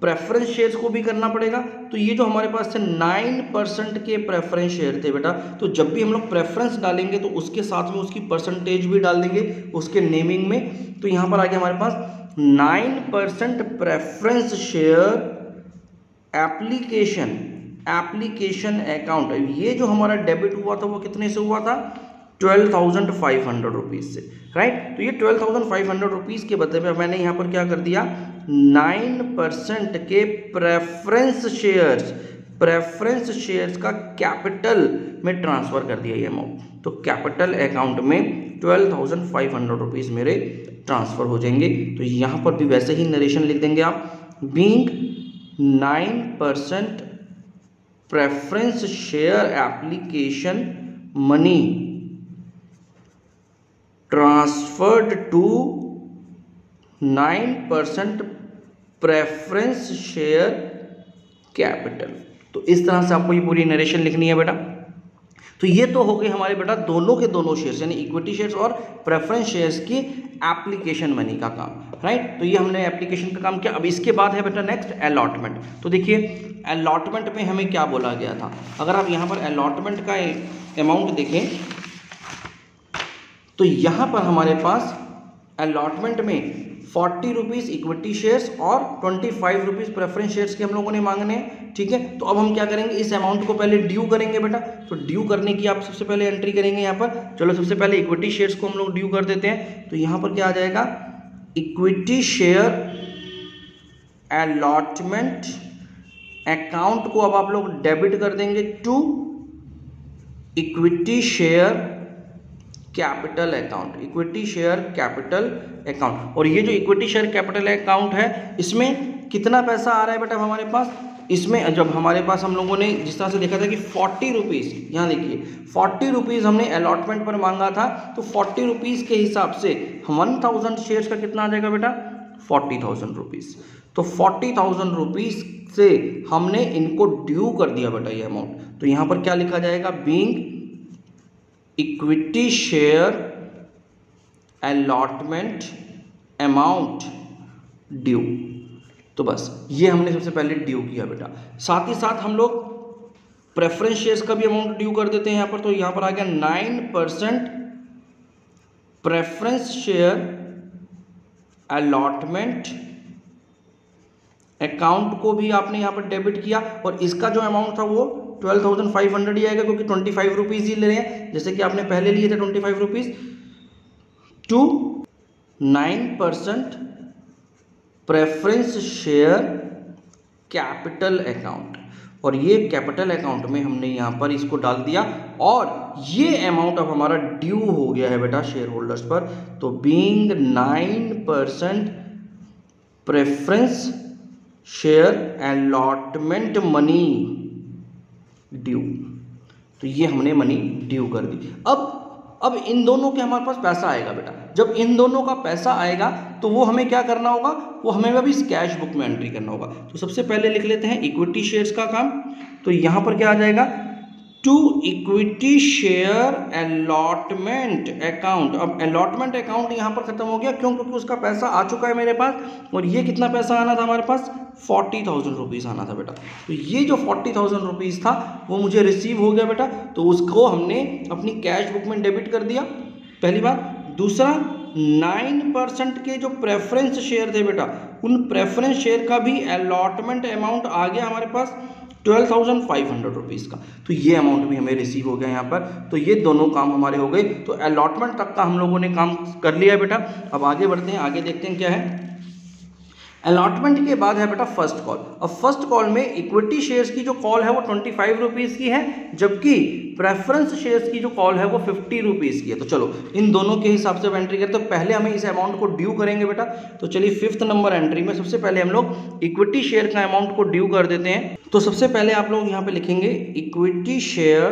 प्रेफरेंस शेयर्स को भी करना पड़ेगा। तो ये जो हमारे पास थे 9% के प्रेफरेंस शेयर थे बेटा, तो जब भी हम लोग प्रेफरेंस डालेंगे तो उसके साथ में उसकी परसेंटेज भी डाल देंगे उसके नेमिंग में। तो यहाँ पर आ गया हमारे पास 9% प्रेफरेंस शेयर एप्लीकेशन अकाउंट। ये जो हमारा डेबिट हुआ था वो कितने से हुआ था, 12,500 रुपीज़ से, राइट। तो ये 12,500 रुपीज़ के बदले में मैंने यहाँ पर क्या कर दिया, 9% के प्रेफरेंस शेयर्स का कैपिटल में ट्रांसफ़र कर दिया ये अमाउंट। तो कैपिटल अकाउंट में 12,500 रुपीज़ मेरे ट्रांसफ़र हो जाएंगे। तो यहाँ पर भी वैसे ही नरेशन लिख देंगे आप, being 9% preference share application money transferred to 9% preference share capital. तो इस तरह से आपको ये पूरी नरेशन लिखनी है बेटा। तो ये तो हो गए हमारे बेटा दोनों के दोनों शेयर्स यानी इक्विटी शेयर्स और प्रेफरेंस शेयर्स की एप्लीकेशन मनी का काम, राइट। तो ये हमने एप्लीकेशन का काम किया। अब इसके बाद है बेटा नेक्स्ट अलॉटमेंट। तो देखिए अलॉटमेंट में हमें क्या बोला गया था, अगर आप यहाँ पर अलॉटमेंट का अमाउंट देखें तो यहाँ पर हमारे पास अलॉटमेंट में 40 रुपीज़ इक्विटी शेयर्स और 25 रुपीज़ प्रेफरेंस शेयर्स के हम लोगों ने मांगने हैं, ठीक है। तो अब हम क्या करेंगे, इस अमाउंट को पहले ड्यू करेंगे बेटा। तो ड्यू करने की आप सबसे पहले एंट्री करेंगे यहाँ पर। चलो सबसे पहले इक्विटी शेयर्स को हम लोग ड्यू कर देते हैं। तो यहाँ पर क्या आ जाएगा, इक्विटी शेयर अलॉटमेंट अकाउंट को अब आप लोग डेबिट कर देंगे to equity share capital account, equity share capital account. और ये जो इक्विटी शेयर कैपिटल अकाउंट है इसमें कितना पैसा आ रहा है बेटा हमारे पास, इसमें जब हमारे पास हम लोगों ने जिस तरह से देखा था कि 40 रुपीज़, यहाँ देखिए 40 रुपीज़ हमने अलॉटमेंट पर मांगा था, तो 40 रुपीज़ के हिसाब से 1000 शेयर्स का कितना आ जाएगा बेटा, 40,000 रुपीज़। तो 40,000 रुपीज़ से हमने इनको ड्यू कर दिया बेटा ये अमाउंट। तो यहाँ पर क्या लिखा जाएगा, being equity share allotment amount due. तो बस ये हमने सबसे पहले ड्यू किया बेटा। साथ ही साथ हम लोग प्रेफरेंस शेयर्स का भी अमाउंट ड्यू कर देते हैं यहाँ पर। तो यहाँ पर आ गया 9% प्रेफरेंस शेयर अलॉटमेंट अकाउंट को भी आपने यहाँ पर डेबिट किया। और इसका जो अमाउंट था वो 12,500 ही आएगा, क्योंकि 25 रुपीज़ ही ले रहे हैं, जैसे कि आपने पहले लिए थे 25 rupees, to 9% preference share capital account. और ये कैपिटल अकाउंट में हमने यहाँ पर इसको डाल दिया और ये अमाउंट अब हमारा ड्यू हो गया है बेटा शेयर होल्डर्स पर। तो being 9% preference share allotment money due, तो ये हमने मनी ड्यू कर दी। अब इन दोनों के हमारे पास पैसा आएगा बेटा। जब इन दोनों का पैसा आएगा तो वो हमें क्या करना होगा, वो हमें अभी इस कैश बुक में एंट्री करना होगा। तो सबसे पहले लिख लेते हैं इक्विटी शेयर्स का काम। तो यहाँ पर क्या आ जाएगा, to equity share allotment account. अब अलॉटमेंट अकाउंट यहाँ पर खत्म हो गया, क्यों, क्योंकि उसका पैसा आ चुका है मेरे पास। और ये कितना पैसा आना था हमारे पास, 40,000 रुपीज़ आना था बेटा। तो ये जो 40,000 रुपीज़ था वो मुझे रिसीव हो गया बेटा। तो उसको हमने अपनी कैश बुक में डेबिट कर दिया, पहली बात। दूसरा 9% के जो प्रेफरेंस शेयर थे बेटा, उन प्रेफरेंस शेयर का भी अलॉटमेंट अमाउंट आ गया हमारे पास 12,500 रुपीज़ का। तो ये अमाउंट भी हमें रिसीव हो गया यहाँ पर। तो ये दोनों काम हमारे हो गए। तो अलॉटमेंट तक का हम लोगों ने काम कर लिया बेटा। अब आगे बढ़ते हैं, आगे देखते हैं क्या है। अलॉटमेंट के बाद है बेटा फर्स्ट कॉल। अब फर्स्ट कॉल में इक्विटी शेयर्स की जो कॉल है वो 25 रुपीज़ की है, जबकि प्रेफरेंस शेयर्स की जो कॉल है वो 50 रुपीज़ की है। तो चलो इन दोनों के हिसाब से एंट्री करते हैं। तो पहले हमें इस अमाउंट को ड्यू करेंगे बेटा। तो चलिए 5th नंबर एंट्री में सबसे पहले हम लोग इक्विटी शेयर का अमाउंट को ड्यू कर देते हैं। तो सबसे पहले आप लोग यहाँ पे लिखेंगे equity share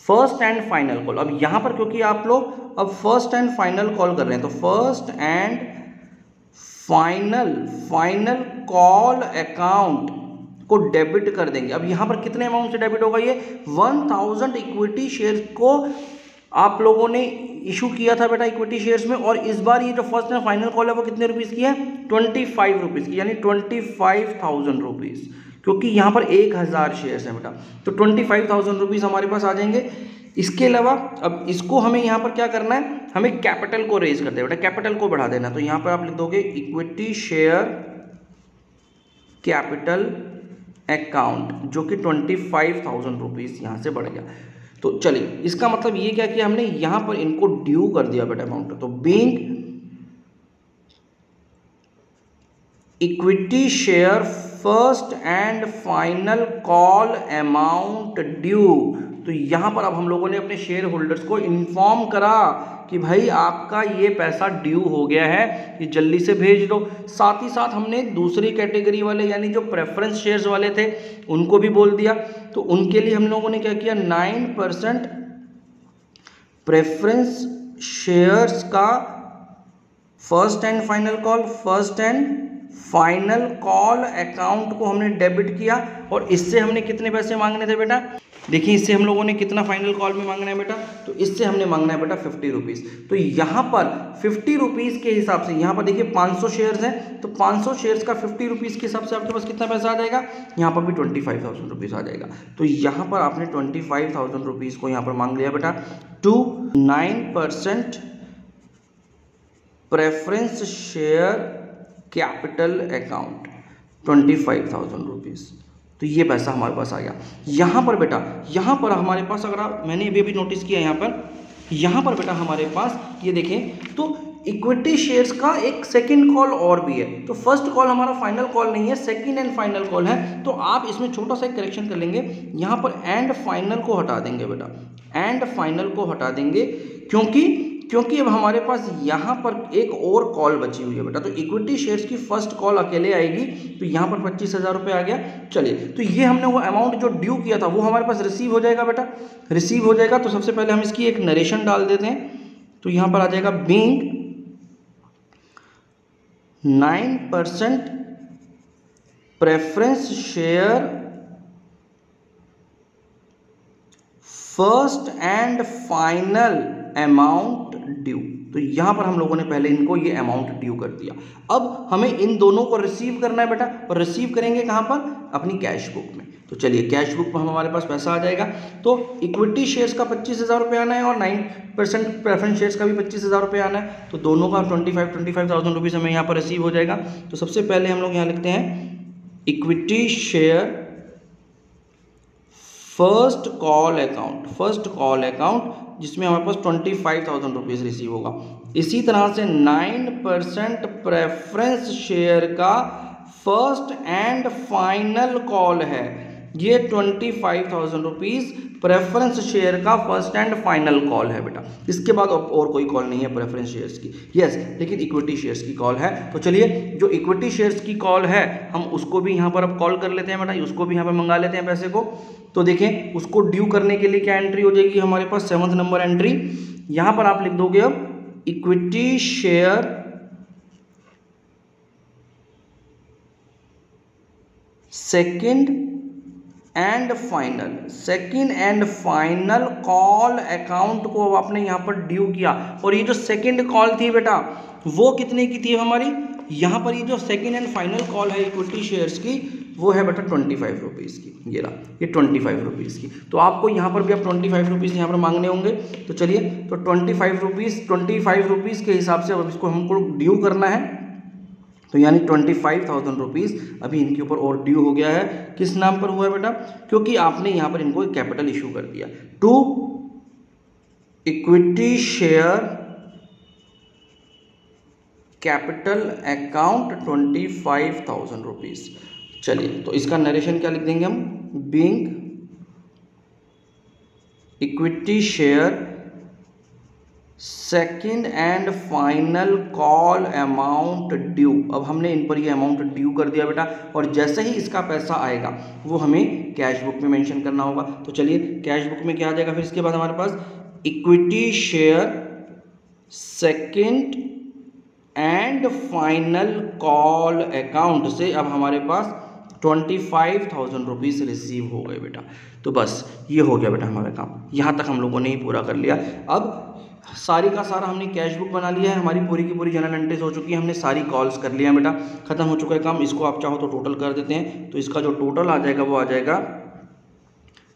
first and final call. अब यहाँ पर क्योंकि आप लोग अब फर्स्ट एंड फाइनल कॉल कर रहे हैं, तो first and final call account को डेबिट कर देंगे। अब यहाँ पर कितने अमाउंट से डेबिट होगा, ये 1000 इक्विटी शेयर को आप लोगों ने इशू किया था बेटा इक्विटी शेयर्स में। और इस बार ये जो फर्स्ट एंड फाइनल कॉल है वो कितने रुपीज़ की है, 25 रुपीज़ की, यानी 25,000 रुपीज़, क्योंकि यहाँ पर 1000 शेयर्स हैं बेटा। तो 25,000 रुपीज़ हमारे पास आ जाएंगे। इसके अलावा अब इसको हमें यहाँ पर क्या करना है, हमें कैपिटल को रेज करते हैं बेटा, कैपिटल को बढ़ा देना। तो यहाँ पर आप लिख दोगे इक्विटी शेयर कैपिटल अकाउंट, जो कि 25,000 रुपीज़ यहाँ से बढ़ गया। तो चलिए इसका मतलब ये क्या किया हमने, यहाँ पर इनको ड्यू कर दिया बेटा अमाउंट। तो being equity share first and final call amount due, तो यहाँ पर अब हम लोगों ने अपने शेयर होल्डर्स को इन्फॉर्म करा कि भाई आपका ये पैसा ड्यू हो गया है, ये जल्दी से भेज दो। साथ ही साथ हमने दूसरी कैटेगरी वाले यानी जो प्रेफरेंस शेयर्स वाले थे उनको भी बोल दिया। तो उनके लिए हम लोगों ने क्या किया, 9% प्रेफरेंस शेयर्स का first and final call, first and final call account को हमने डेबिट किया और इससे हमने कितने पैसे मांगने थे बेटा, देखिए इससे हम लोगों ने कितना फाइनल कॉल में मांगना है बेटा, तो इससे हमने मांगना है बेटा 50 रुपीज़। तो यहाँ पर 50 रुपीज़ के हिसाब से, यहाँ पर देखिए 500 शेयर्स हैं, तो 500 शेयर्स का 50 रुपीज़ के हिसाब से आपके पास कितना पैसा आ जाएगा, यहाँ पर भी 25,000 रुपीज़ आ जाएगा। तो यहाँ पर आपने 25,000 रुपीज़ को यहाँ पर मांग लिया बेटा to 9% preference share capital account 25,000 rupees. तो ये पैसा हमारे पास आ गया। यहाँ पर बेटा, यहाँ पर हमारे पास अगर आप, मैंने अभी भी नोटिस किया यहाँ पर बेटा हमारे पास ये देखें तो इक्विटी शेयर्स का एक सेकंड कॉल और भी है। तो फर्स्ट कॉल हमारा फाइनल कॉल नहीं है, सेकंड एंड फाइनल कॉल है। तो आप इसमें छोटा सा करेक्शन कर लेंगे, यहाँ पर एंड फाइनल को हटा देंगे बेटा, एंड फाइनल को हटा देंगे क्योंकि अब हमारे पास यहाँ पर एक और कॉल बची हुई है बेटा। तो इक्विटी शेयर्स की फर्स्ट कॉल अकेले आएगी, तो यहाँ पर 25,000 रुपये आ गया। चलिए, तो ये हमने वो अमाउंट जो ड्यू किया था वो हमारे पास रिसीव हो जाएगा बेटा, रिसीव हो जाएगा। तो सबसे पहले हम इसकी एक नरेशन डाल देते हैं। तो यहाँ पर आ जाएगा being 9% preference share first and final amount due. तो यहां पर हम लोगों ने पहले इनको ये अमाउंट ड्यू कर दिया। अब हमें इन दोनों को रिसीव करना है बेटा, और रिसीव करेंगे कहां पर, अपनी कैश बुक में। तो चलिए, कैश बुक पर हमारे पास पैसा आ जाएगा। तो इक्विटी शेयर्स का 25,000 रुपये आना है और 9% प्रेफरेंस शेयर्स का भी 25,000 रुपये आना है। तो दोनों का 25,000 रुपीज़ हमें यहाँ पर रिसीव हो जाएगा। तो सबसे पहले हम लोग यहाँ लिखते हैं equity share first call account जिसमें हमारे पास 25,000 रुपीज़ रिसीव होगा। इसी तरह से 9% प्रेफरेंस शेयर का फर्स्ट एंड फाइनल कॉल है, ये 25,000 रुपीज़ प्रेफरेंस शेयर का फर्स्ट एंड फाइनल कॉल है बेटा। इसके बाद और कोई कॉल नहीं है प्रेफरेंस शेयर्स की, यस, लेकिन इक्विटी शेयर्स की कॉल है। तो चलिए, जो इक्विटी शेयर्स की कॉल है हम उसको भी यहाँ पर अब कॉल कर लेते हैं बेटा, उसको भी यहाँ पर मंगा लेते हैं पैसे को। तो देखें, उसको ड्यू करने के लिए क्या एंट्री हो जाएगी हमारे पास, 7th नंबर एंट्री। यहाँ पर आप लिख दोगे अब equity share second and final call account को अब आपने यहाँ पर ड्यू किया। और ये जो सेकेंड कॉल थी बेटा वो कितने की थी हमारी, यहाँ पर ये जो सेकेंड एंड फाइनल कॉल है इक्विटी शेयर्स की वो है बेटा 25 रुपीज़ की। ये रहा, ये 25 रुपीज़ की। तो आपको यहाँ पर भी अब 25 रुपीज़ यहाँ पर मांगने होंगे। तो चलिए, तो 25 रुपीज़ के हिसाब से अब इसको हमको ड्यू करना है। तो यानी 25,000 रुपीज़ अभी इनके ऊपर और ड्यू हो गया है। किस नाम पर हुआ है बेटा, क्योंकि आपने यहाँ पर इनको एक कैपिटल इशू कर दिया to equity share capital account 25,000 rupees. चलिए, तो इसका नरेशन क्या लिख देंगे हम, being equity share second and final call amount due. अब हमने इन पर ये अमाउंट ड्यू कर दिया बेटा, और जैसे ही इसका पैसा आएगा वो हमें कैश बुक में मेंशन करना होगा। तो चलिए, कैश बुक में क्या आ जाएगा फिर इसके बाद हमारे पास, equity share second and final call account से अब हमारे पास 25,000 रुपीज़ रिसीव हो गए बेटा। तो बस ये हो गया बेटा हमारा काम, यहाँ तक हम लोगों ने ही पूरा कर लिया। अब सारी का सारा हमने कैश बुक बना लिया है, हमारी पूरी की पूरी जनरल एंट्रीज हो चुकी है, हमने सारी कॉल्स कर लिया बेटा, खत्म हो चुका है काम। इसको आप चाहो तो टोटल कर देते हैं। तो इसका जो टोटल आ जाएगा वो आ जाएगा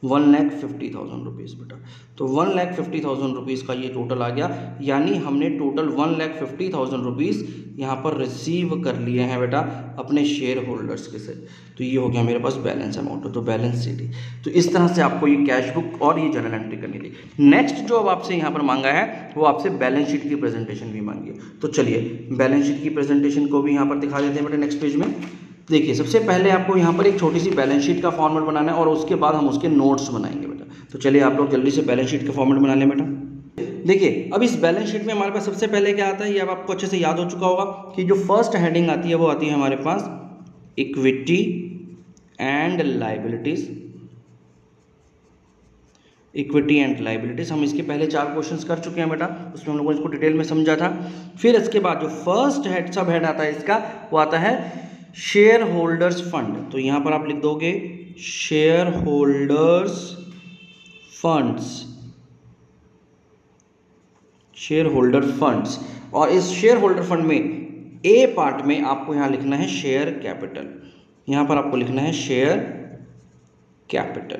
1,50,000 रुपीज़ बेटा। तो 1,50,000 रुपीज़ का ये टोटल आ गया, यानी हमने टोटल 1,50,000 रुपीज़ यहाँ पर रिसीव कर लिए हैं बेटा अपने शेयर होल्डर्स के से। तो ये हो गया मेरे पास बैलेंस अमाउंट। तो बैलेंस शीट है। तो इस तरह से आपको ये कैश बुक और ये जनरल एंट्री करनी थी। नेक्स्ट जो अब आपसे यहाँ पर मांगा है वो आपसे बैलेंस शीट की प्रेजेंटेशन भी मांगी है। तो चलिए, बैलेंस शीट की प्रेजेंटेशन को भी यहाँ पर दिखा देते हैं बेटा नेक्स्ट पेज में। देखिए, सबसे पहले आपको यहाँ पर एक छोटी सी बैलेंस शीट का फॉर्मेट बनाना है और उसके बाद हम उसके नोट्स बनाएंगे बेटा। तो चलिए, आप लोग जल्दी से बैलेंस शीट का फॉर्मेट बना लें बेटा। देखिए, अब इस बैलेंस शीट में हमारे पास सबसे पहले क्या आता है, ये अब आपको अच्छे से याद हो चुका होगा कि जो फर्स्ट हेडिंग आती है वो आती है हमारे पास equity and liabilities. Equity and liabilities. हम इसके पहले 4 क्वेश्चंस कर चुके हैं बेटा, उसमें हम लोगों ने इसको डिटेल में समझा था। फिर इसके बाद जो फर्स्ट हेड सब हेड आता है इसका, वो आता है शेयर होल्डर्स फंड। तो यहाँ पर आप लिख दोगे share holders funds, share holder funds. और इस शेयर होल्डर फंड में ए पार्ट में आपको यहाँ लिखना है शेयर कैपिटल, यहाँ पर आपको लिखना है शेयर कैपिटल।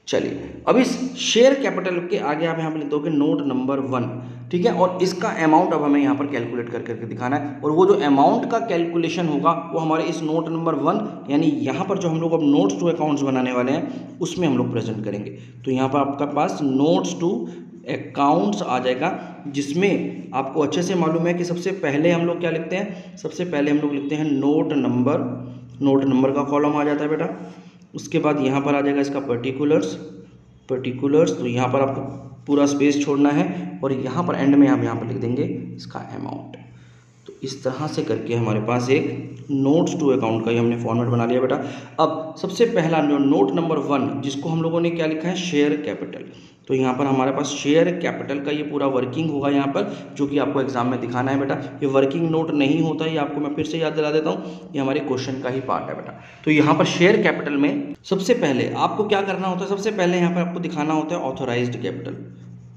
चलिए अब इस शेयर कैपिटल के आगे आप यहाँ पर लिख दोगे नोट नंबर 1, ठीक है। और इसका अमाउंट अब हमें यहाँ पर कैलकुलेट कर करके दिखाना है, और वो जो अमाउंट का कैलकुलेशन होगा वो हमारे इस नोट नंबर 1 यानी यहाँ पर जो हम लोग अब नोट्स टू अकाउंट्स बनाने वाले हैं उसमें हम लोग प्रेजेंट करेंगे। तो यहाँ पर आपका पास नोट्स टू अकाउंट्स आ जाएगा, जिसमें आपको अच्छे से मालूम है कि सबसे पहले हम लोग क्या लिखते हैं, सबसे पहले हम लोग लिखते हैं नोट नंबर, नोट नंबर का कॉलम आ जाता है बेटा। उसके बाद यहाँ पर आ जाएगा इसका पर्टिकुलर्स, तो यहाँ पर आपको पूरा स्पेस छोड़ना है, और यहाँ पर एंड में हम यहाँ पर लिख देंगे इसका अमाउंट। तो इस तरह से करके हमारे पास एक नोट्स टू अकाउंट का ही हमने फॉर्मेट बना लिया बेटा। अब सबसे पहला जो नोट नंबर 1 जिसको हम लोगों ने क्या लिखा है, शेयर कैपिटल। तो यहाँ पर हमारे पास शेयर कैपिटल का ये पूरा वर्किंग होगा यहाँ पर, जो कि आपको एग्जाम में दिखाना है बेटा। ये वर्किंग नोट नहीं होता, ये आपको मैं फिर से याद दिला देता हूँ, ये हमारे क्वेश्चन का ही पार्ट है बेटा। तो यहाँ पर शेयर कैपिटल में सबसे पहले आपको क्या करना होता है, सबसे पहले यहाँ पर आपको दिखाना होता है authorised capital,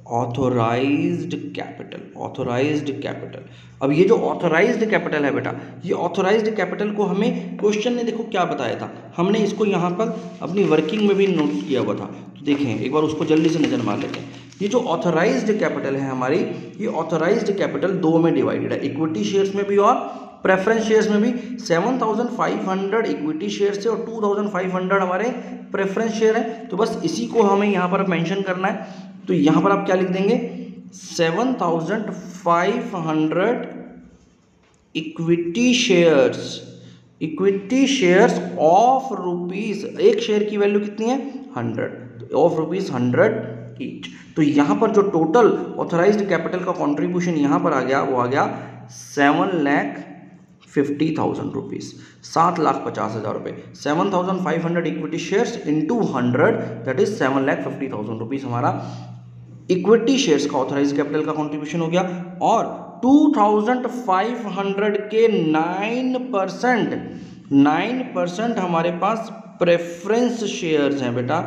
authorised capital, authorised capital. अब ये जो ऑथोराइज्ड कैपिटल है बेटा, ये ऑथोराइज्ड कैपिटल को हमें क्वेश्चन ने देखो क्या बताया था, हमने इसको यहाँ पर अपनी वर्किंग में भी नोट किया हुआ था। तो देखें एक बार उसको जल्दी से नजर मार लेते हैं। ये जो ऑथोराइज्ड कैपिटल है हमारी, ये ऑथोराइज्ड कैपिटल 2 में डिवाइडेड है, इक्विटी शेयर्स में भी और प्रेफरेंस शेयर्स में भी। 7500 इक्विटी शेयर से और 2500 हमारे प्रेफरेंस शेयर है। तो बस इसी को हमें यहाँ पर मेंशन करना है। तो यहाँ पर आप क्या लिख देंगे, 7500 इक्विटी शेयर्स ऑफ रुपीज, एक शेयर की वैल्यू कितनी है 100, तो ऑफ रुपीज 100 ईच। तो यहाँ पर जो टोटल ऑथराइज्ड कैपिटल का कंट्रीब्यूशन यहाँ पर आ गया, वो आ गया 7,50,000 रुपीज, 7,50,000 रुपये। 7,500 equity shares into 100 that is 7,50,000 rupees हमारा इक्विटी शेयर्स का ऑथराइज कैपिटल का कंट्रीब्यूशन हो गया। और 2,500 के 9% हमारे पास प्रेफरेंस शेयर्स हैं बेटा,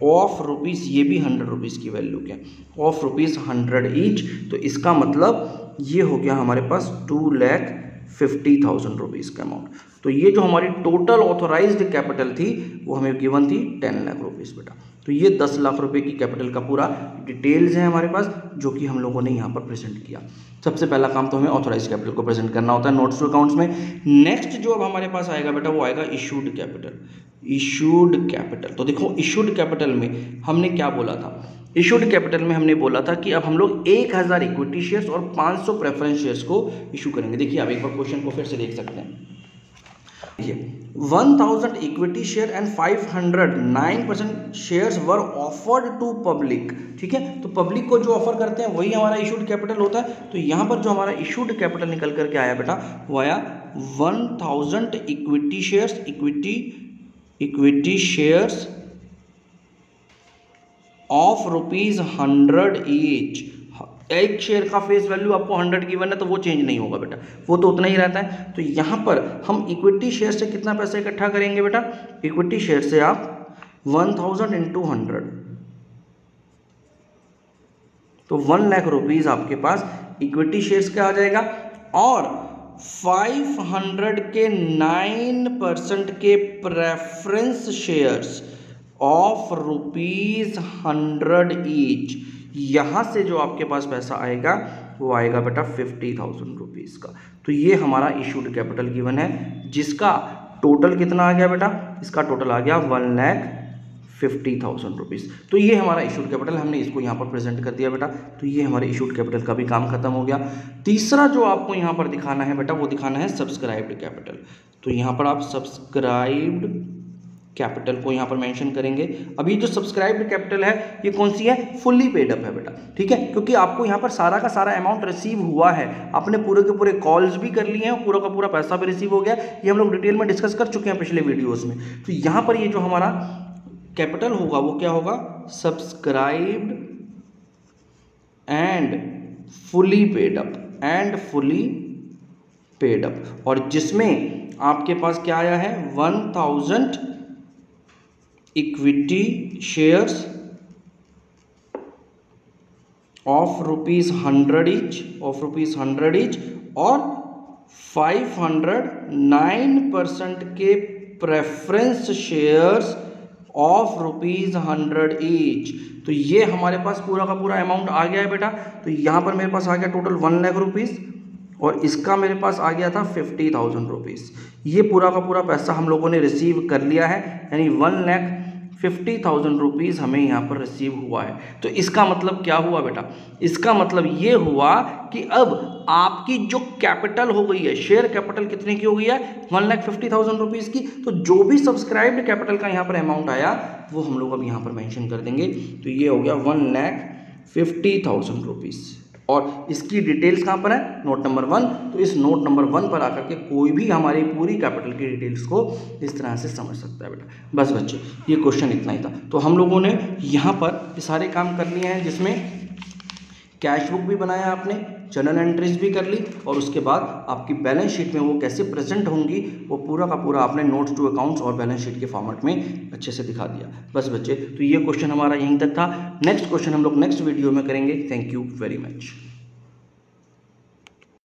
ऑफ रुपीज, ये भी 100 रुपीज की वैल्यू के, ऑफ रुपीज 100 ईच। तो इसका मतलब ये हो गया हमारे पास 2,50,000 रुपीज का अमाउंट। तो ये जो हमारी टोटल ऑथोराइज्ड कैपिटल थी वो हमें गिवन थी 10 लाख रुपीज बेटा। तो ये 10 लाख रुपए की कैपिटल का पूरा डिटेल्स है हमारे पास, जो कि हम लोगों ने यहाँ पर प्रेजेंट किया। सबसे पहला काम तो हमें ऑथोराइज्ड कैपिटल को प्रेजेंट करना होता है नोट्स टू अकाउंट्स में। नेक्स्ट जो अब हमारे पास आएगा बेटा, वो आएगा इशूड कैपिटल। इशूड कैपिटल, तो देखो इशूड कैपिटल में हमने क्या बोला था, इशूड कैपिटल में हमने बोला था कि अब हम लोग 1000 इक्विटी शेयर्स और 500 प्रेफरेंस शेयर्स को इशू करेंगे। देखिए आप एक बार क्वेश्चन को फिर से देख सकते हैं। 1000 equity share and 509% shares were offered to public, ठीक है। तो पब्लिक को जो ऑफर करते हैं वही हमारा इशूड कैपिटल होता है। तो यहाँ पर जो हमारा इशूड कैपिटल निकल करके आया बेटा, वो आया 1000 equity shares, equity shares of rupees 100 each. एक शेयर का फेस वैल्यू आपको 100 गिवन है, तो वो चेंज नहीं होगा बेटा, वो तो उतना ही रहता है। तो यहाँ पर हम इक्विटी शेयर से कितना पैसा इकट्ठा करेंगे बेटा, इक्विटी शेयर से आप 1000 इंटू 100, तो 1 लाख रुपीज आपके पास इक्विटी शेयर्स का आ जाएगा। और 500 के 9% के preference shares of rupees 100 each, यहाँ से जो आपके पास पैसा आएगा वो आएगा बेटा 50,000 रुपीज़ का। तो ये हमारा इशूड कैपिटल गिवन है, जिसका टोटल कितना आ गया बेटा, इसका टोटल आ गया 1,50,000 रुपीज़। तो ये हमारा इशूड कैपिटल, हमने इसको यहाँ पर प्रेजेंट कर दिया बेटा। तो ये हमारे इशूड कैपिटल का भी काम खत्म हो गया। तीसरा जो आपको यहाँ पर दिखाना है बेटा, वो दिखाना है सब्सक्राइब्ड कैपिटल। तो यहाँ पर आप सब्सक्राइब्ड कैपिटल को यहाँ पर मेंशन करेंगे। अभी जो सब्सक्राइब्ड कैपिटल है ये कौन सी है, फुल्ली पेड अप है बेटा, ठीक है। क्योंकि आपको यहाँ पर सारा का सारा अमाउंट रिसीव हुआ है, आपने पूरे के पूरे कॉल्स भी कर लिए हैं, पूरा का पूरा पैसा भी रिसीव हो गया। ये हम लोग डिटेल में डिस्कस कर चुके हैं पिछले वीडियोस में। तो यहाँ पर ये जो हमारा कैपिटल होगा वो क्या होगा, subscribed and fully paid up, और जिसमें आपके पास क्या आया है 1000 इक्विटी शेयर्स ऑफ ₹100 ईच और 509% के प्रेफरेंस शेयर्स ऑफ ₹100 ईच। तो ये हमारे पास पूरा का पूरा अमाउंट आ गया है बेटा। तो यहाँ पर मेरे पास आ गया टोटल 1 लाख रुपीज़ और इसका मेरे पास आ गया था 50,000 रुपीज़। ये पूरा का पूरा पैसा हम लोगों ने रिसीव कर लिया है, यानी 1,50,000 रुपीज़ हमें यहाँ पर रिसीव हुआ है। तो इसका मतलब क्या हुआ बेटा? इसका मतलब ये हुआ कि अब आपकी जो कैपिटल हो गई है, शेयर कैपिटल कितने की हो गई है 1,50,000 रुपीज़ की। तो जो भी सब्सक्राइब्ड कैपिटल का यहाँ पर अमाउंट आया वो हम लोग अब यहाँ पर मेंशन कर देंगे। तो ये हो गया 1,50,000 रुपीज़ और इसकी डिटेल्स कहाँ पर है? Note number 1। तो इस नोट नंबर 1 पर आकर के कोई भी हमारी पूरी कैपिटल की डिटेल्स को इस तरह से समझ सकता है बेटा। बस बच्चे ये क्वेश्चन इतना ही था। तो हम लोगों ने यहाँ पर सारे काम कर लिए हैं, जिसमें कैश बुक भी बनाया आपने, जर्नल एंट्रीज भी कर ली और उसके बाद आपकी बैलेंस शीट में वो कैसे प्रेजेंट होंगी वो पूरा का पूरा आपने नोट्स टू अकाउंट्स और बैलेंस शीट के फॉर्मेट में अच्छे से दिखा दिया। बस बच्चे तो ये क्वेश्चन हमारा यहीं तक था। नेक्स्ट क्वेश्चन हम लोग नेक्स्ट वीडियो में करेंगे। Thank you very much.